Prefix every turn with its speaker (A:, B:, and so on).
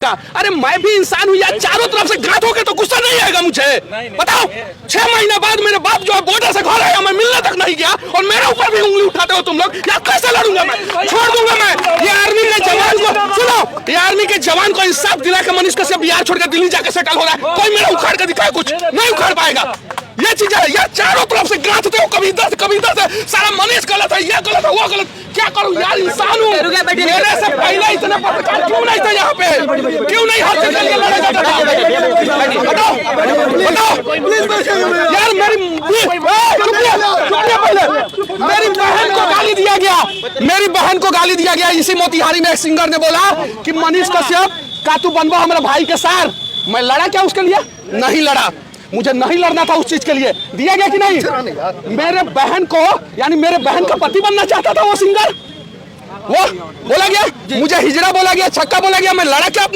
A: अरे मैं भी इंसान हूँ यार, चारों तरफ से घात हो गए तो गुस्सा नहीं आएगा मुझे? बताओ, 6 महीने बाद मेरे बाप जो है बॉर्डर से घर आया, मैं मिलने तक नहीं गया और मेरे ऊपर भी उंगली उठाते हो तुम लोग। यार कैसे लड़ूंगा मैं? छोड़ दूंगा मैं। ये आर्मी के जवान को सुनो, ये आर्मी के जवान को इंसाफ दिला के मनीष कश्यप बिहार छोड़कर दिल्ली जाकर सेटल हो रहा है। कोई मेरा उखाड़ कर दिखाए, कुछ नहीं उखाड़ पाएगा। ये चीज है यार, चारों तरफ से गांठते हो, कभी इधर से सारा मनीष गलत है, ये गलत है, वो गलत। क्या करूं यार, इंसान हूं। मेरे से पहले इतने पत्रकार क्यों नहीं थे यहाँ पे? क्यों नहीं हाथ से करके लड़ा जाता था? बताओ यार, मेरी बहन को गाली दिया गया, मेरी बहन को गाली दिया गया। इसी मोतिहारी में एक सिंगर ने बोला कि मनीष कश्यप का तू बनवा हमारा भाई के सार। मैं लड़ा क्या उसके लिए? नहीं लड़ा, मुझे नहीं लड़ना था उस चीज के लिए। दिया गया कि नहीं? मेरे बहन को, यानी मेरे बहन का पति बनना चाहता था वो सिंगर, वो बोला गया, मुझे हिजड़ा बोला गया, छक्का बोला गया। मैं लड़ा क्या अपने